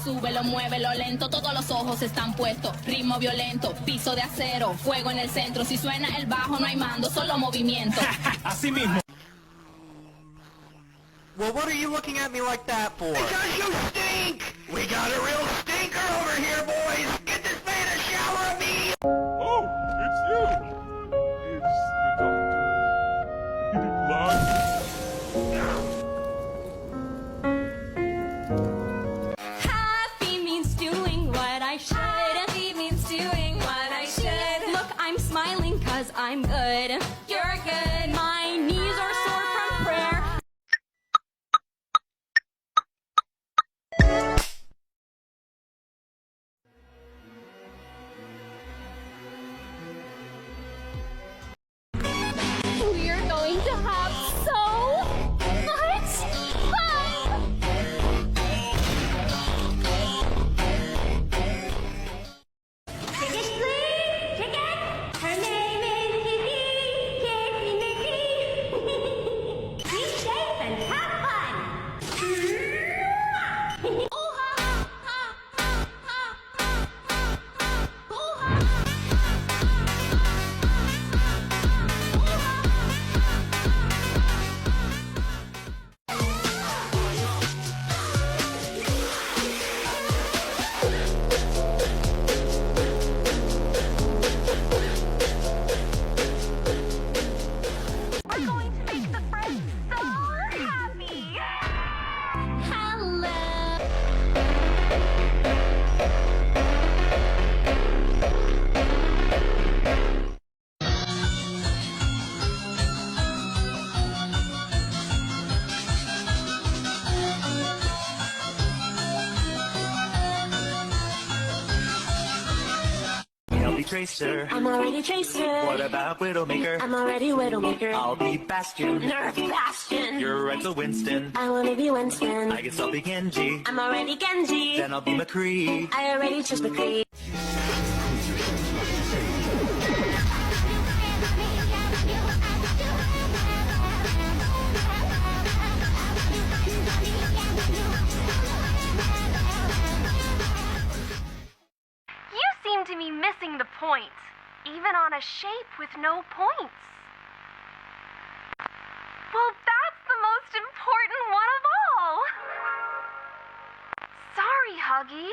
súbelo, muévelo lento, todos los ojos están puestos. Ritmo violento, piso de acero, fuego en el centro. Si suena el bajo no hay mando, solo movimiento. Así mismo. Well, what are you looking at me like that for? Because you stink! We got a real stinker over here, boys! Get this man a shower immediately! Oh, it's you! It's the doctor. Happy means doing what I should. Happy means doing what I should. Look, I'm smiling cause I'm good. You're good. My knees are sore from prayer. We are going to have so much fun! Chicken, please! Chicken! Her name is Kitty! Kitty Mickey! Be safe and have fun! Ooh ha ha ha ha ha ha ha. Ooh ha. We're going to make the friends so happy! Hello. I'll be Tracer. I'm already Tracer. What about Widowmaker? I'm already Widowmaker. I'll be Bastion. Nerf Bastion. You're Renzo Winston. I wanna be Winston. I guess I'll be Genji. I'm already Genji. Then I'll be McCree. I already chose McCree. You seem to be missing the point, even on a shape with no points. Well, that's the most important one of all. Sorry, Huggy.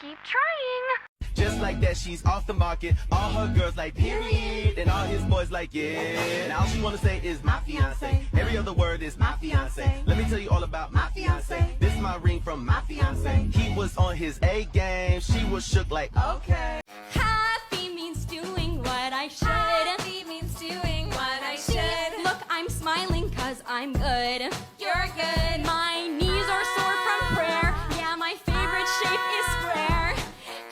Keep trying. Just like that, she's off the market. All her girls like, period. And all his boys like, yeah. And all she wanna say is my fiance. Every other word is my fiance. Let me tell you all about my fiance. This is my ring from my fiance. He was on his A game. She was shook like, okay. Happy means doing what I should. Happy means doing what I should. Look, I'm smiling cause I'm good. You're good. My knees are sore from prayer. Yeah, my favorite shape is square.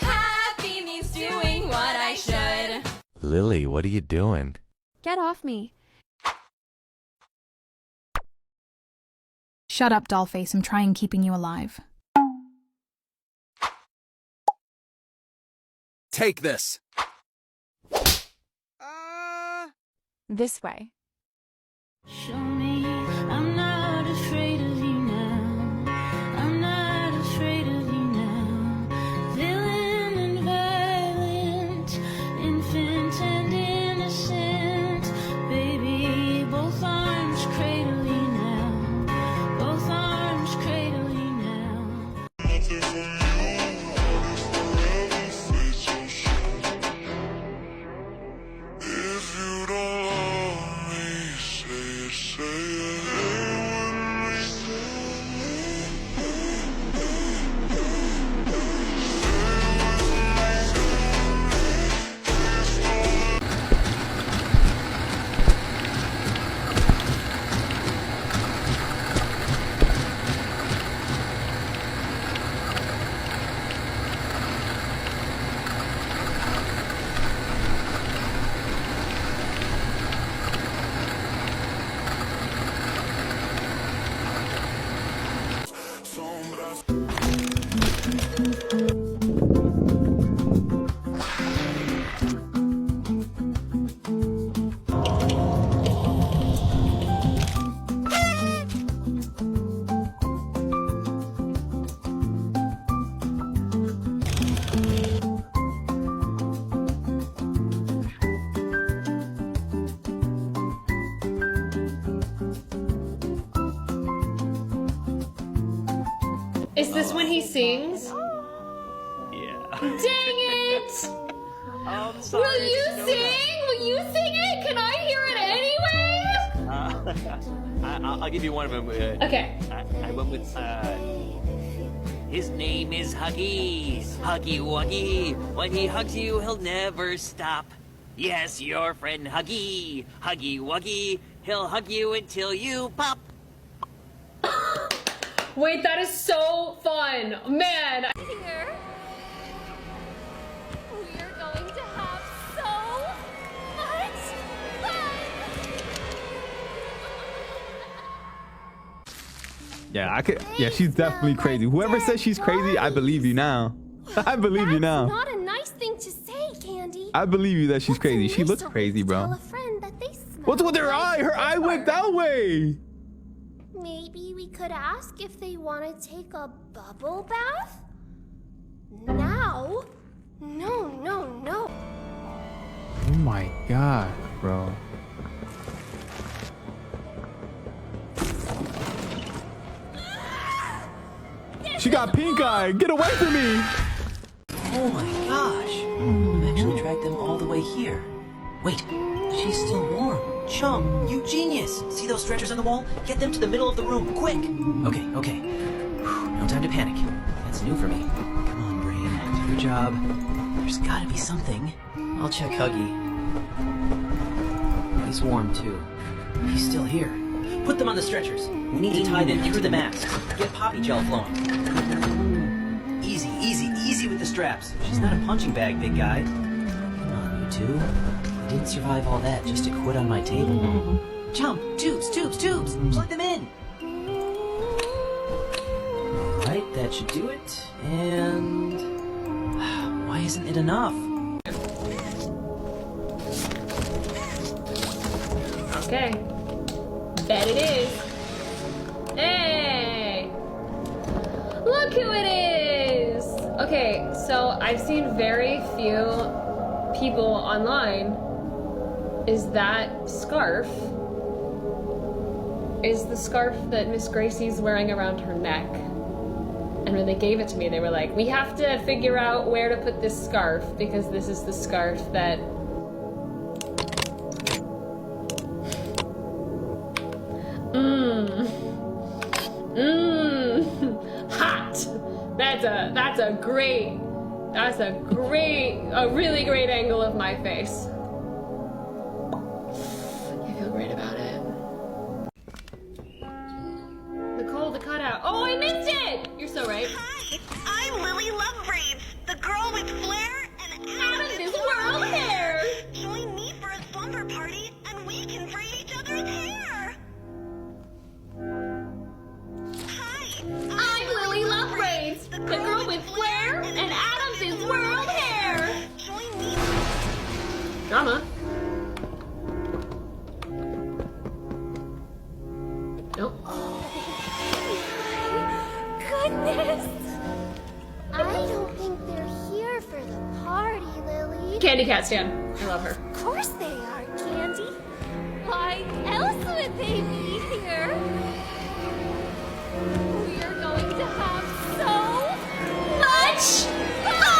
Happy means doing what I should. Lily, what are you doing? Get off me. Shut up, dollface. I'm trying keeping you alive. Take this. This way. Show me I'm not afraid of you now. I'm not afraid of you now. Villain and violent, infant and innocent. Baby, both arms cradle you now. Both arms cradle you now. If you don't love me, say it, say Is this when he sings? Yeah. Dang it! Will you sing? Will you sing it? Can I hear it anyway? I'll give you one of them. Okay. I went with, his name is Huggy. Huggy Wuggy. When he hugs you, he'll never stop. Yes, your friend Huggy. Huggy Wuggy. He'll hug you until you pop. Wait, that is so fun. Man. Here, we're going to have so much fun. Yeah, I could. Yeah, she's definitely crazy. Whoever says she's crazy, I believe you now. I believe you now. Not a nice thing to say, Candy. I believe you that she's crazy. She looks crazy, Tell bro. a friend that they smell What's with her like eye? Her eye went that way. Maybe we could ask if they want to take a bubble bath? Now? No. Oh my god, bro. She got pink eye. Get away from me. Oh my gosh. I've actually dragged them all the way here. Wait, she's still warm. Chum, you genius. See those stretchers on the wall? Get them to the middle of the room, quick. Okay. Whew, no time to panic. That's new for me. Come on, brain. Do your job. There's gotta be something. I'll check Huggy. He's warm, too. He's still here. Put them on the stretchers. We need to tie them through the mats. Get poppy gel flowing. Easy with the straps. She's not a punching bag, big guy. Come on, you two. I didn't survive all that just to quit on my table. Jump! Tubes! Plug them in! Alright, that should do it. And... why isn't it enough? Okay. Bet it is. Hey! Look who it is! Okay, so I've seen very few people online. Is that scarf? Is the scarf that Miss Gracie's wearing around her neck? And when they gave it to me, they were like, we have to figure out where to put this scarf because this is the scarf that... Hot! That's a really great angle of my face. I feel great about it. Nicole, the cutout. Oh, I missed it! You're so right. Hi, I'm Lily Lovebraids, the girl with flair and Adam's world hair. Join me for a slumber party, and we can braid each other's hair. Hi, I'm Lily Lovebraids, the girl with flair and Adam's world hair. Join me. Drama. Nope. Goodness! I don't think they're here for the party, Lily. Candy Cat Stan. I love her. Of course they are, Candy. Why else would they be here? We're going to have so much fun!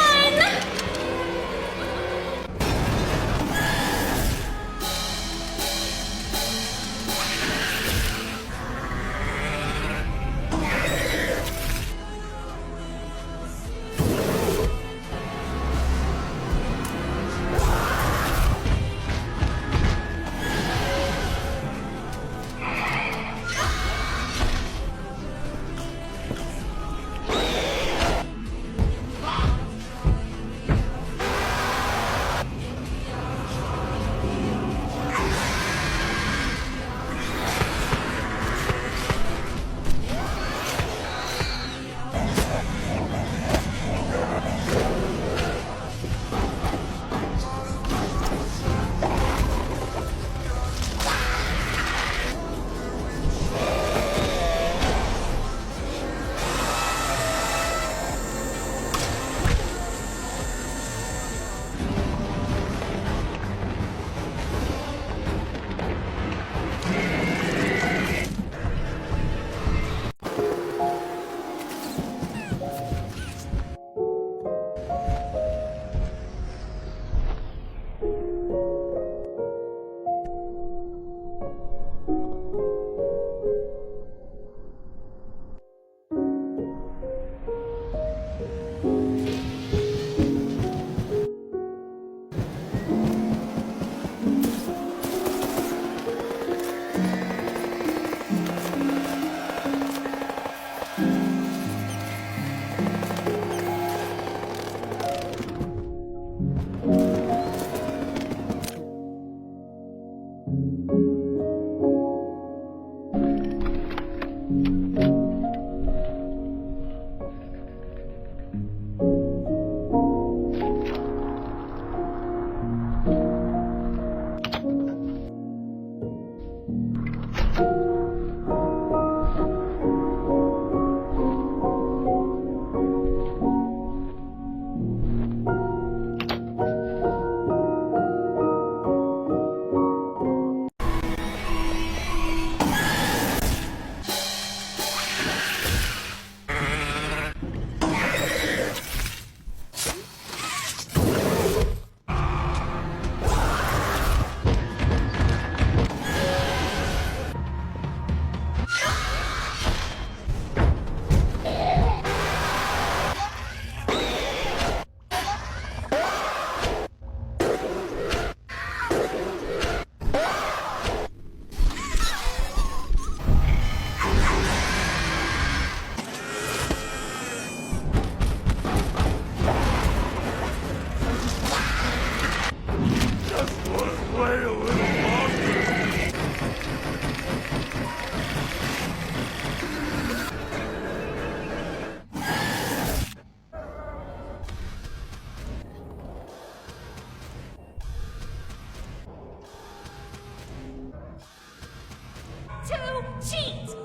Cheat!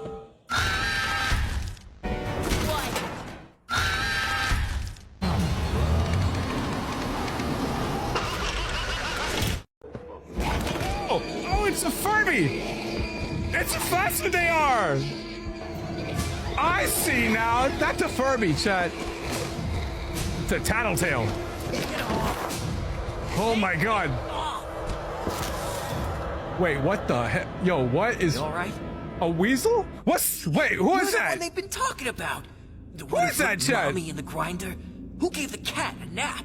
Oh, it's a Furby! It's how faster they are! I see now! That's a Furby, chat. It's a tattletale. Oh my god. Wait, what the heck? Yo, what is... You alright? A weasel? What's... Wait, who is You're the that? one they've been talking about. The Who one is that, put Chad? Mommy in the grinder? Who gave the cat a nap?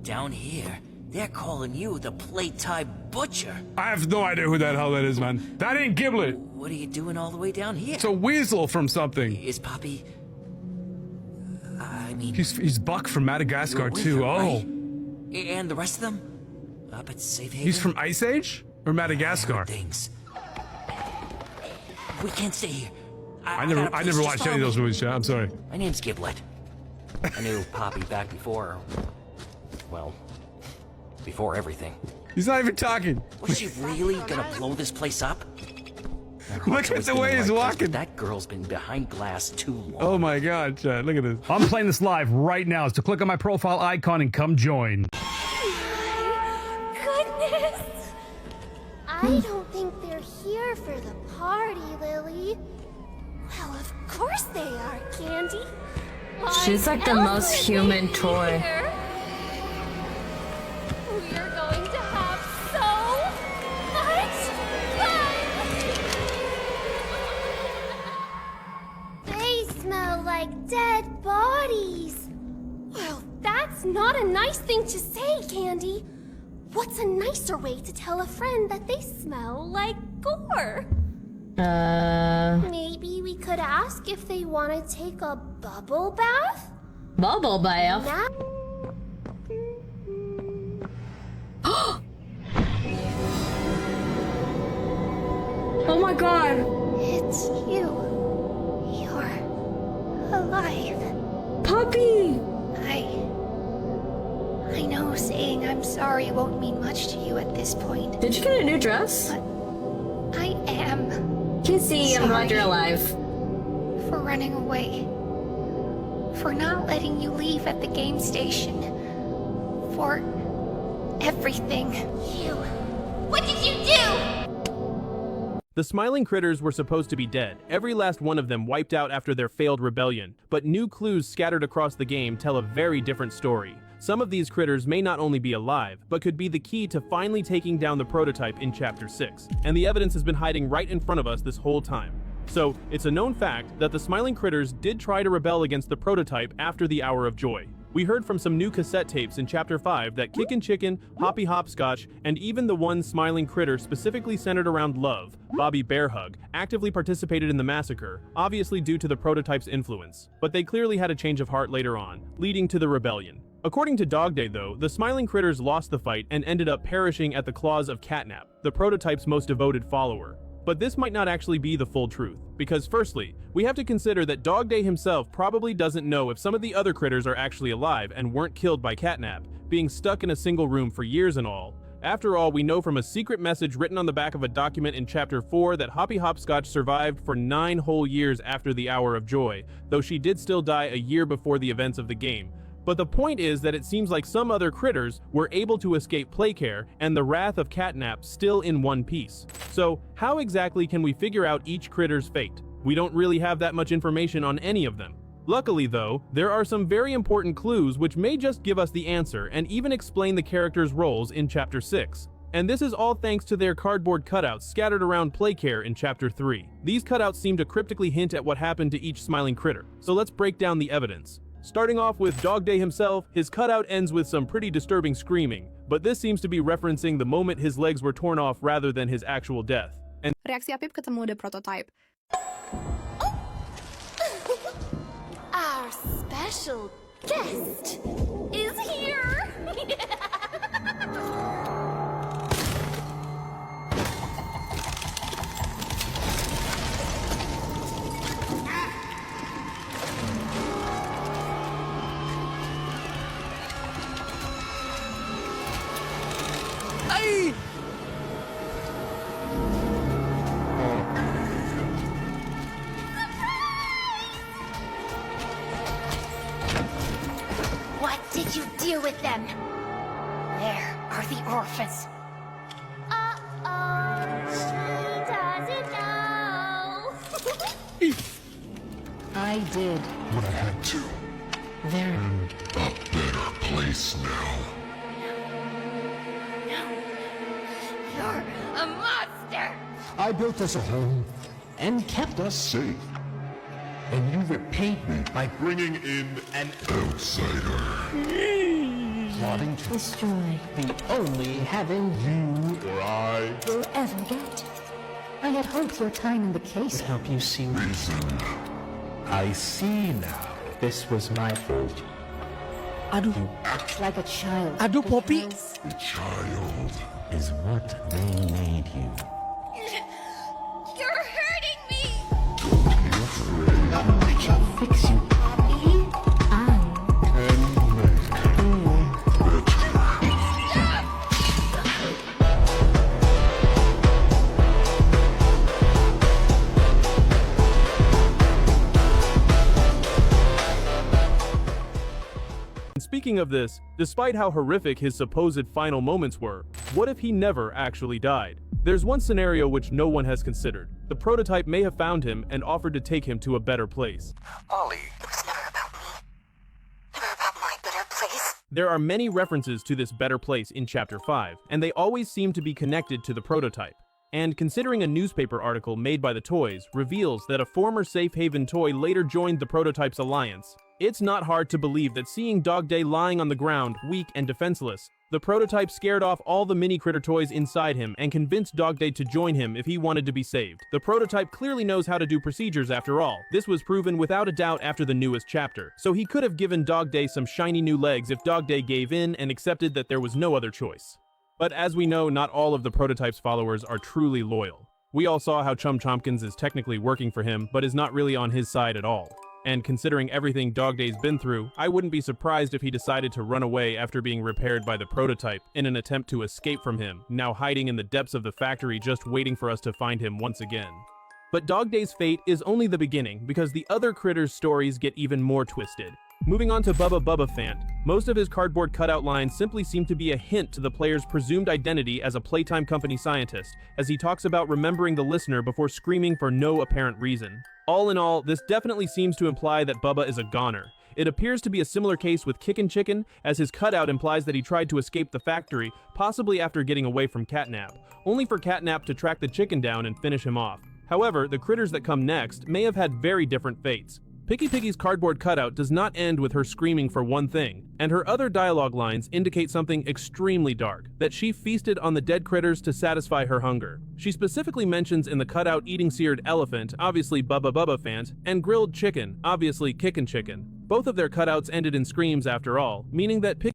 Down here, they're calling you the Playtime Butcher. I have no idea who that hell that is, man. That ain't Giblet. What are you doing all the way down here? It's a weasel from something. Is Poppy... I mean... He's Buck from Madagascar, you're with too. her, Oh. right? And the rest of them? Up at Safe Haven? He's from Ice Age? Or Madagascar? Things. We can't stay here. I never watched any of those movies, chat. I'm sorry. My name's Giblet. I knew Poppy back before... Well... Before everything. He's not even talking. Was she really gonna blow this place up? Look at the way he's walking. That girl's been behind glass too long. Oh my god, chat. Look at this. I'm playing this live right now, so click on my profile icon and come join. Goodness! I don't think they're here for the party, Lily. Well, of course they are, Candy. She's like the most human toy. We're going to have so much fun! They smell like dead bodies. Well, that's not a nice thing to say, Candy. What's a nicer way to tell a friend that they smell like gore? Maybe we could ask if they want to take a bubble bath? Bubble bath? Now oh my god! it's you. You're alive. Puppy! I know saying I'm sorry won't mean much to you at this point. Did you get a new dress? But I am. Kissy, I'm glad you're alive. For running away. For not letting you leave at the game station. For everything. You. What did you do? The smiling critters were supposed to be dead, every last one of them wiped out after their failed rebellion, but new clues scattered across the game tell a very different story. Some of these critters may not only be alive, but could be the key to finally taking down the prototype in Chapter 6, and the evidence has been hiding right in front of us this whole time. So, it's a known fact that the smiling critters did try to rebel against the prototype after the Hour of Joy. We heard from some new cassette tapes in Chapter 5 that Kickin' Chicken, Hoppy Hopscotch, and even the one smiling critter specifically centered around Love, Bobby Bearhug, actively participated in the massacre, obviously due to the prototype's influence. But they clearly had a change of heart later on, leading to the rebellion. According to Dog Day though, the smiling critters lost the fight and ended up perishing at the claws of Catnap, the prototype's most devoted follower. But this might not actually be the full truth, because firstly, we have to consider that Dog Day himself probably doesn't know if some of the other critters are actually alive and weren't killed by Catnap, being stuck in a single room for years and all. After all, we know from a secret message written on the back of a document in Chapter 4 that Hoppy Hopscotch survived for 9 whole years after the Hour of Joy, though she did still die a year before the events of the game. But the point is that it seems like some other critters were able to escape Playcare and the wrath of Catnap still in one piece. So, how exactly can we figure out each critter's fate? We don't really have that much information on any of them. Luckily though, there are some very important clues which may just give us the answer and even explain the characters' roles in Chapter 6. And this is all thanks to their cardboard cutouts scattered around Playcare in Chapter 3. These cutouts seem to cryptically hint at what happened to each smiling critter. So let's break down the evidence. Starting off with Dog Day himself, his cutout ends with some pretty disturbing screaming, but this seems to be referencing the moment his legs were torn off rather than his actual death. And Reakcja Pip ketemu młody prototype. Our special guest is here! What did you do with them? Where are the orphans? Uh-oh, she doesn't know. I did. What I had to. They're in a better place now. You're a monster! I built us a home and kept us safe. And you repaid me by bringing in an outsider. Plotting to destroy the only heaven you or I will ever get. I had hoped your time in the case would help you see reason. I see now. This was my fault. Aduh, You act like a child. Aduh, Poppy. because The child is what they made you. You're hurting me! Don't be afraid. I can fix you. Poppy? Can make you better. speaking of this, despite how horrific his supposed final moments were, what if he never actually died? There's one scenario which no one has considered. The prototype may have found him and offered to take him to a better place. Ollie. It was never about me. Never about my better place. There are many references to this better place in Chapter 5, and they always seem to be connected to the prototype. And considering a newspaper article made by the toys reveals that a former safe haven toy later joined the prototype's alliance, it's not hard to believe that seeing Dog Day lying on the ground, weak and defenseless, the prototype scared off all the mini critter toys inside him and convinced Dog Day to join him if he wanted to be saved. The prototype clearly knows how to do procedures after all. This was proven without a doubt after the newest chapter, so he could have given Dog Day some shiny new legs if Dog Day gave in and accepted that there was no other choice. But as we know, not all of the prototype's followers are truly loyal. We all saw how Chum Chompkins is technically working for him, but is not really on his side at all. And considering everything Dog Day's been through, I wouldn't be surprised if he decided to run away after being repaired by the prototype in an attempt to escape from him, now hiding in the depths of the factory just waiting for us to find him once again. But Dog Day's fate is only the beginning, because the other critters' stories get even more twisted. Moving on to Bubba Fant, most of his cardboard cutout lines simply seem to be a hint to the player's presumed identity as a Playtime Company scientist, as he talks about remembering the listener before screaming for no apparent reason. All in all, this definitely seems to imply that Bubba is a goner. It appears to be a similar case with Kickin' Chicken, as his cutout implies that he tried to escape the factory, possibly after getting away from Catnap, only for Catnap to track the chicken down and finish him off. However, the critters that come next may have had very different fates. Picky Piggy's cardboard cutout does not end with her screaming for one thing, and her other dialogue lines indicate something extremely dark, that she feasted on the dead critters to satisfy her hunger. She specifically mentions in the cutout eating seared elephant, obviously Bubba Bubba Fant, and grilled chicken, obviously Kickin' Chicken. Both of their cutouts ended in screams after all, meaning that Picky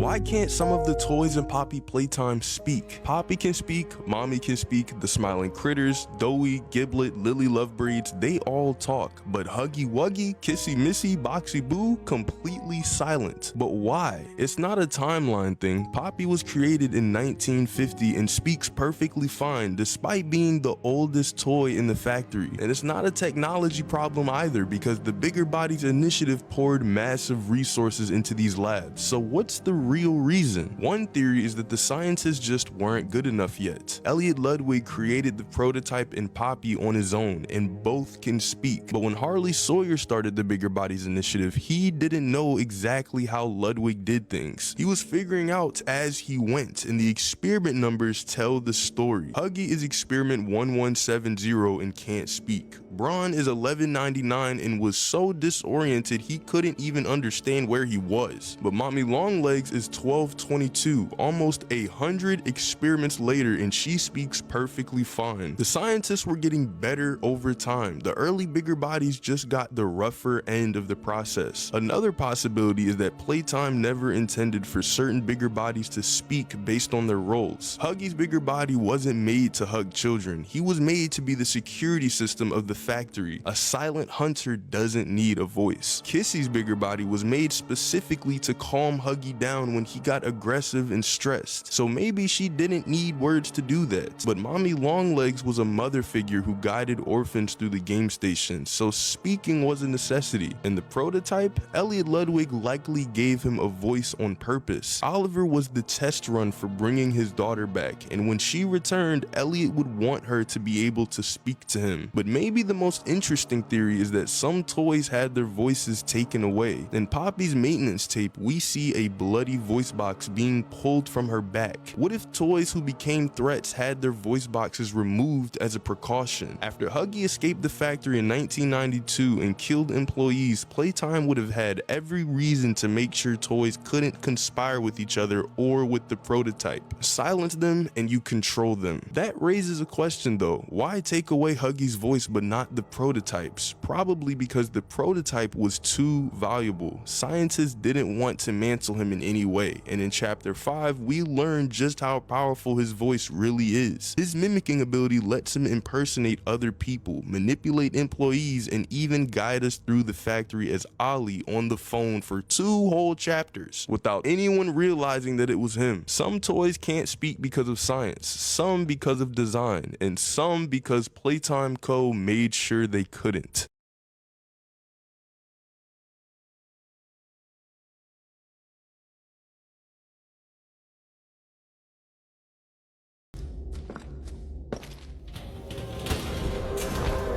Why can't some of the toys in Poppy Playtime speak? Poppy can speak, Mommy can speak, the Smiling Critters, Doughy, Giblet, Lily Lovebreeds, they all talk. But Huggy Wuggy, Kissy Missy, Boxy Boo, completely silent. But why? It's not a timeline thing. Poppy was created in 1950 and speaks perfectly fine despite being the oldest toy in the factory. And it's not a technology problem either because the Bigger Bodies initiative poured massive resources into these labs. So what's the real reason? One theory is that the scientists just weren't good enough yet. Elliot Ludwig created the prototype and Poppy on his own, and both can speak. But when Harley Sawyer started the Bigger Bodies initiative, he didn't know exactly how Ludwig did things. He was figuring out as he went, and the experiment numbers tell the story. Huggy is experiment 1170 and can't speak. Braun is 1199 and was so disoriented he couldn't even understand where he was. But Mommy Longlegs is 1222, almost 100 experiments later, and she speaks perfectly fine. The scientists were getting better over time. The early Bigger Bodies just got the rougher end of the process. Another possibility is that Playtime never intended for certain Bigger Bodies to speak based on their roles. Huggy's Bigger Body wasn't made to hug children. He was made to be the security system of the factory. A silent hunter doesn't need a voice. Kissy's bigger body was made specifically to calm Huggy down when he got aggressive and stressed, so maybe she didn't need words to do that. But Mommy Longlegs was a mother figure who guided orphans through the game station, so speaking was a necessity. In the prototype, Elliot Ludwig likely gave him a voice on purpose. Oliver was the test run for bringing his daughter back, and when she returned, Elliot would want her to be able to speak to him. But maybe the most interesting theory is that some toys had their voices taken away. In Poppy's maintenance tape, we see a bloody voice box being pulled from her back. What if toys who became threats had their voice boxes removed as a precaution? After Huggy escaped the factory in 1992 and killed employees, Playtime would have had every reason to make sure toys couldn't conspire with each other or with the prototype. Silence them and you control them. That raises a question though. Why take away Huggy's voice but not the prototypes? Probably because the prototype was too valuable. Scientists didn't want to mantle him in any way, and in chapter 5 we learn just how powerful his voice really is. His mimicking ability lets him impersonate other people, manipulate employees, and even guide us through the factory as Ollie on the phone for 2 whole chapters without anyone realizing that it was him. Some toys can't speak because of science, some because of design, and some because Playtime Co. made sure they couldn't.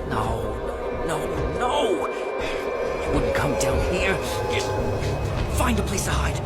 No! You wouldn't come down here. Just find a place to hide.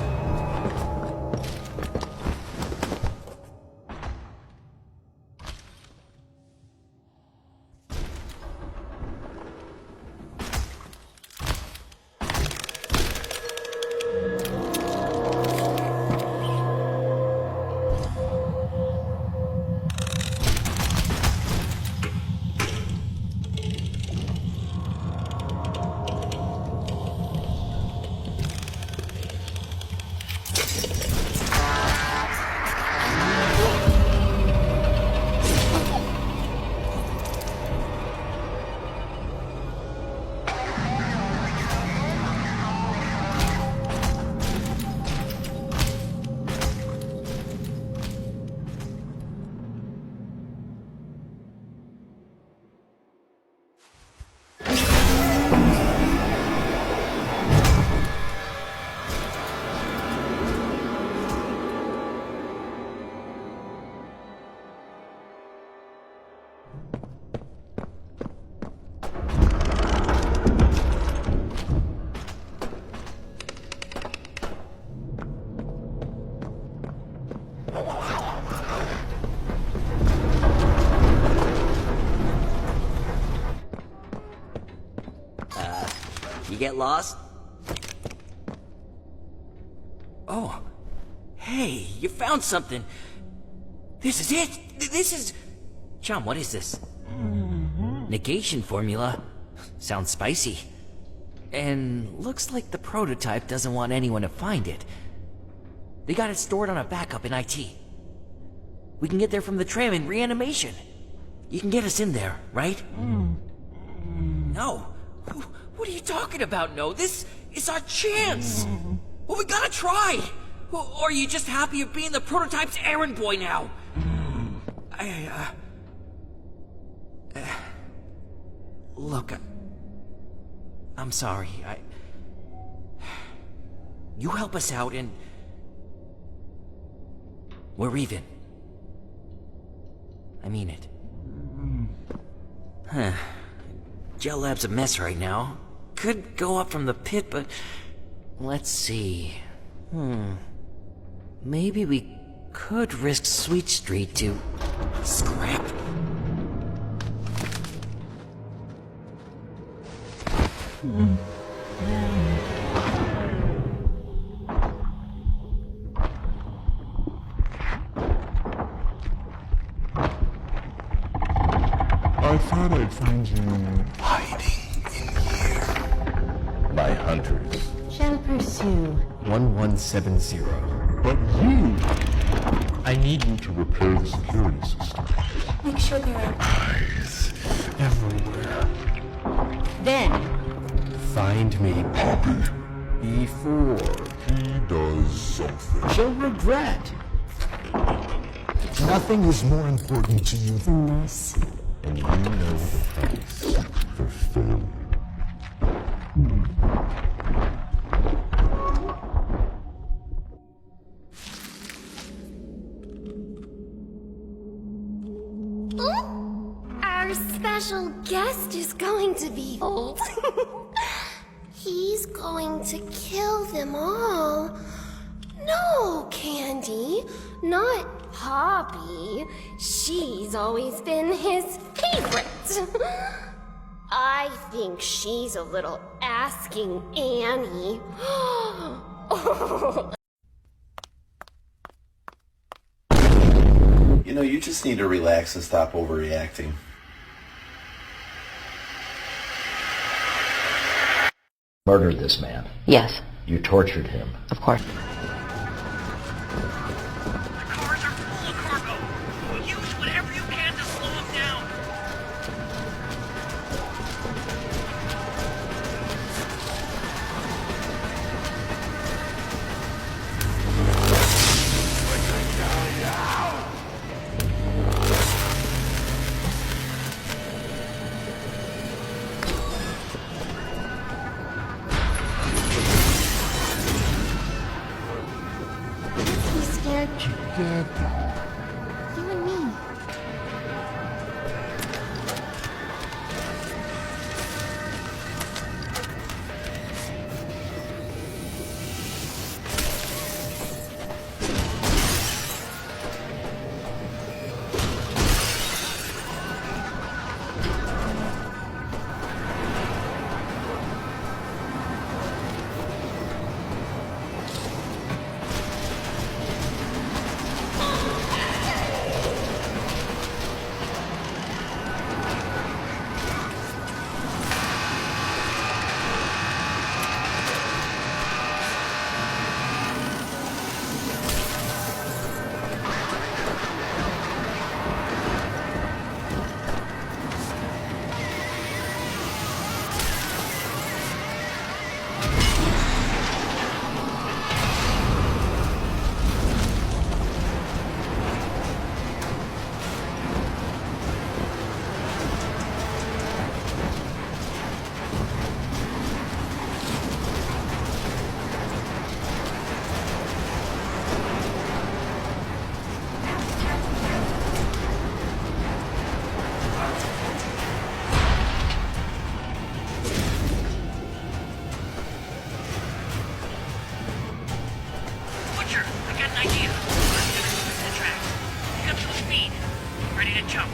You get lost? Oh. Hey, you found something. This is it. This is... Chum, what is this? Negation formula. Sounds spicy. And looks like the prototype doesn't want anyone to find it. They got it stored on a backup in IT. We can get there from the tram in reanimation. You can get us in there, right? No. What are you talking about, No? This is our chance! Well, we gotta try! Or are you just happy of being the prototype's errand boy now? Look, I'm sorry. You help us out and... we're even. I mean it. Huh. Gel Lab's a mess right now. Could go up from the pit, but... let's see... Maybe we could risk Sweet Street to... scrap. I thought I'd find you hiding in here by hunters. Shall pursue. 1170. But you... I need you to repair the security system. Make sure there are eyes everywhere. Then, Find me, Poppy, before he does something she'll regret. Nothing is more important to you than this. And you know the price for failure. Our special guest is going to be old. He's going to kill them all. No, Candy, not Poppy. She's always been his favorite. I think she's a little asking Annie. You know, you just need to relax and stop overreacting. Murdered this man. yes, You tortured him. of course. Cars are full of cargo. Use whatever you can to slow them down. He's scared. You and me. Butcher, I got an idea. Let's get us to the track. Pick up some speed. Ready to jump.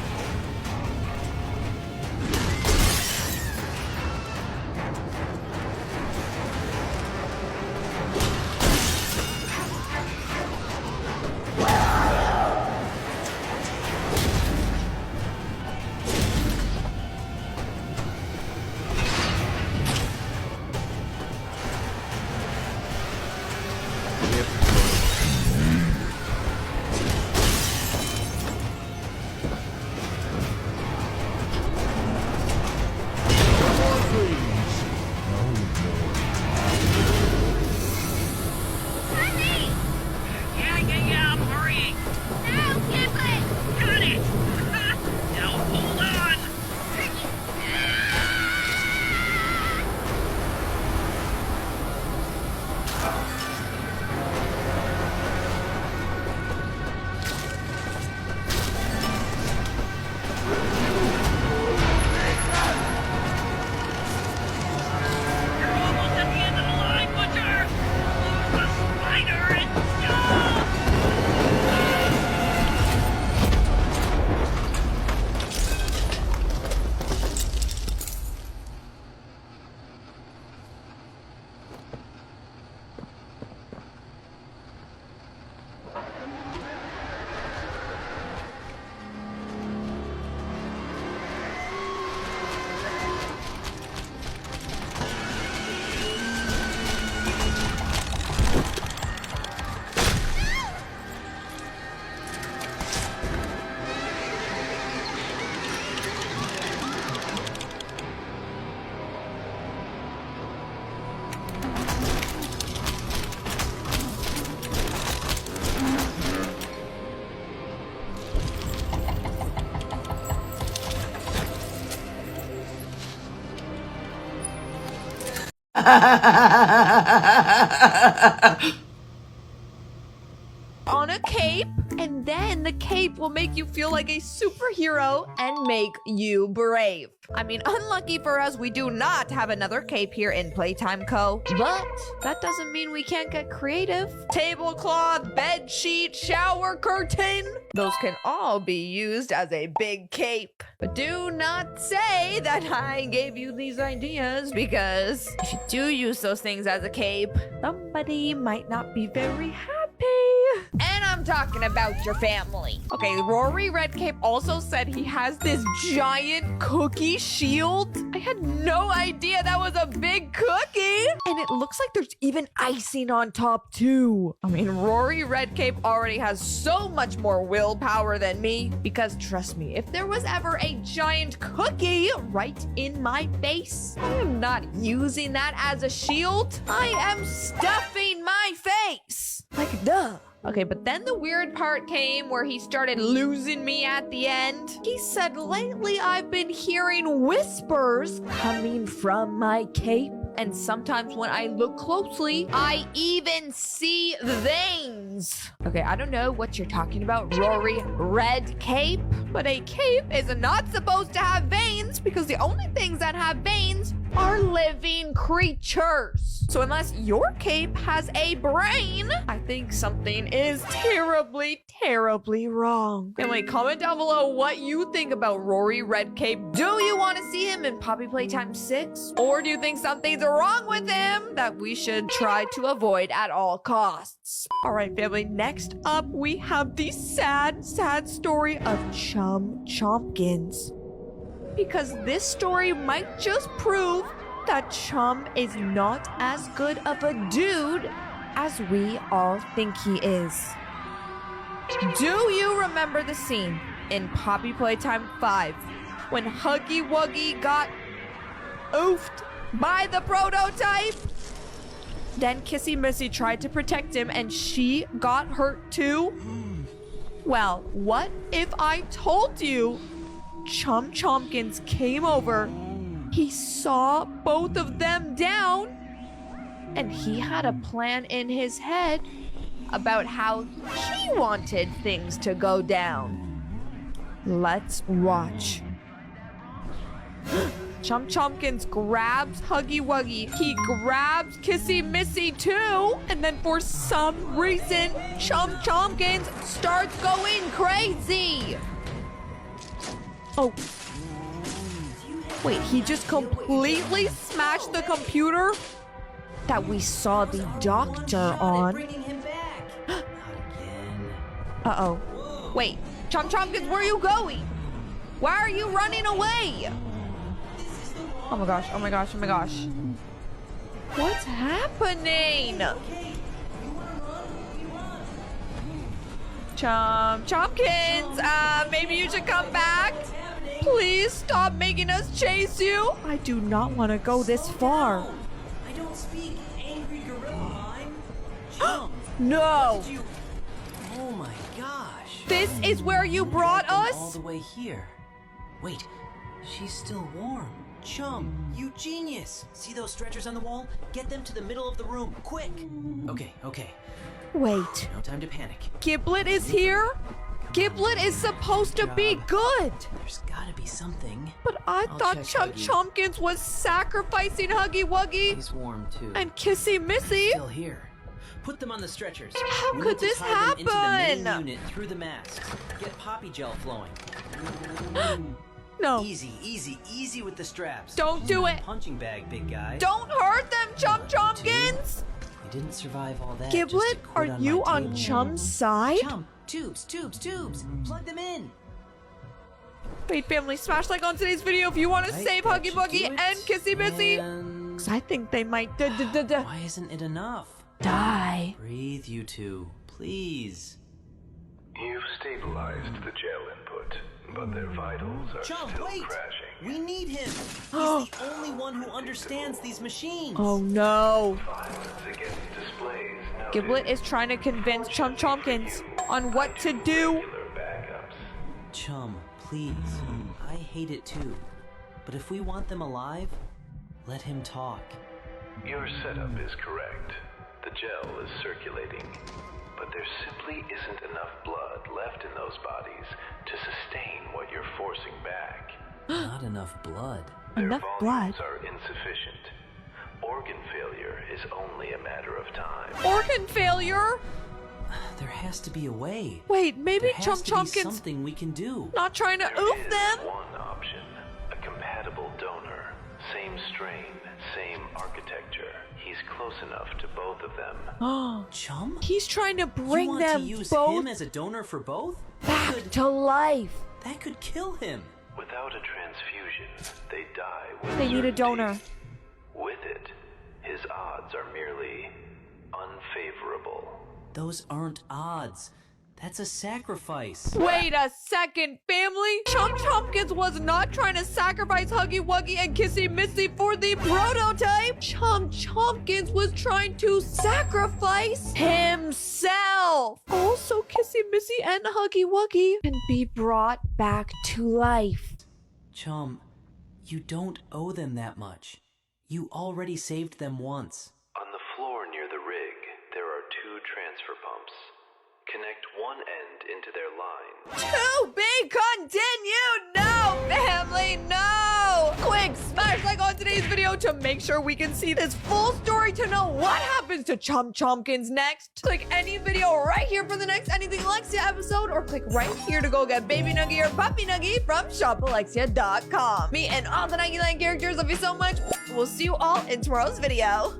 On a cape, and then the cape will make you feel like a superhero and make you brave. I mean, unlucky for us, we do not have another cape here in Playtime Co. But that doesn't mean we can't get creative. Tablecloth, bed sheet, shower curtain. Those can all be used as a big cape. But do not say that I gave you these ideas, because if you do use those things as a cape, somebody might not be very happy. And I'm talking about your family. Okay, Rory Redcape also said he has this giant cookie shield. I had no idea that was a big cookie. And it looks like there's even icing on top too. I mean, Rory Redcape already has so much more willpower than me, because trust me, if there was ever a giant cookie right in my face, I am not using that as a shield. I am stuffing my face. Like, duh. Okay, but then the weird part came where he started losing me at the end. He said, lately I've been hearing whispers coming from my cape. And sometimes when I look closely, I even see veins. Okay, I don't know what you're talking about, Rory Redcape, but a cape is not supposed to have veins, because the only things that have veins are living creatures. So unless your cape has a brain, I think something is terribly, terribly wrong. Family, comment down below what you think about Rory Redcape. Do you want to see him in Poppy Playtime 6? Or do you think something's wrong with him that we should try to avoid at all costs? All right, family, next up we have the sad, sad story of Chum Chompkins. Because this story might just prove that Chum is not as good of a dude as we all think he is. Do you remember the scene in Poppy Playtime 5 when Huggy Wuggy got oofed by the prototype? Then Kissy Missy tried to protect him and she got hurt too? Well, what if I told you Chum Chompkins came over, he saw both of them down, and he had a plan in his head about how he wanted things to go down. Let's watch. Chum Chompkins grabs Huggy Wuggy. He grabs Kissy Missy too. And then for some reason, Chum Chompkins starts going crazy. Oh. Wait, he just completely smashed the computer that we saw the doctor on. Uh-oh. Wait, Chum Chompkins, where are you going? Why are you running away? Oh my gosh, oh my gosh, oh my gosh. What's happening? Chompkins, maybe you should come back. Please stop making us chase you. I do not want to go this far. I don't speak angry gorilla. I'm No. Oh my gosh. This is where you brought All us? the way here. Wait, she's still warm. Chum, you genius. See those stretchers on the wall? Get them to the middle of the room, quick. Okay. Wait. No time to panic. Giblet is here? Giblet is supposed to be good. There's gotta be something. But I I'll thought check Chum Huggy. Chompkins was sacrificing Huggy Wuggy He's warm too. and Kissy Missy. Still here. Put them on the stretchers. How We could need to this tie them into the main happen? unit through the masks. Get poppy gel flowing. No. Easy with the straps. Don't do it. Punching bag, big guy. Don't hurt them, Chum Chompkins. You didn't survive all that. Giblet, just to are quit you my on table. Chum's side? Chum, tubes. Plug them in. Wait, family, smash like on today's video if you want to Right, save that Huggy should Wuggy do it. and Kissy Missy. And... Because I think they might Why isn't it enough? die. Breathe, you two. Please. You've stabilized the gel input, but their vitals are Chum, still wait! crashing. We need him! He's the only one who understands these machines! Oh no. Violence against displays now Giblet is trying to convince Chum Chompkins on what to do. Chum, please. I hate it too. But if we want them alive, let him talk. Your setup is correct. The gel is circulating, but there simply isn't enough blood left in those bodies to sustain what you're forcing back. Not enough blood. Their Enough volumes blood? are insufficient. Organ failure is only a matter of time. Organ failure? There has to be a way. Wait, maybe There has to be Chompkins something we can do. not trying to oof them? One option, a compatible donor. Same strain, same architecture. He's close enough to both of them. Oh, Chum? he's trying to bring you want them to use both him as a donor for both? back to life. That could kill him. Without a transfusion, they die with They need a certainty. donor. With it, his odds are merely unfavorable. Those aren't odds. That's a sacrifice. Wait a second, family! Chompkins was not trying to sacrifice Huggy Wuggy and Kissy Missy for the prototype! Chompkins was trying to sacrifice himself! Also, Kissy Missy and Huggy Wuggy can be brought back to life. Chum, you don't owe them that much. You already saved them once. On the floor near the rig, there are 2 transfer pumps. Connect one end into their line. To be continued! No, family, no! Quick, smash like on today's video to make sure we can see this full story to know what happens to Chompkins next. Click any video right here for the next Anything Alexia episode, or click right here to go get Baby Nuggy or Puppy Nuggy from shopalexia.com. Me and all the Nuggy Land characters love you so much. We'll see you all in tomorrow's video.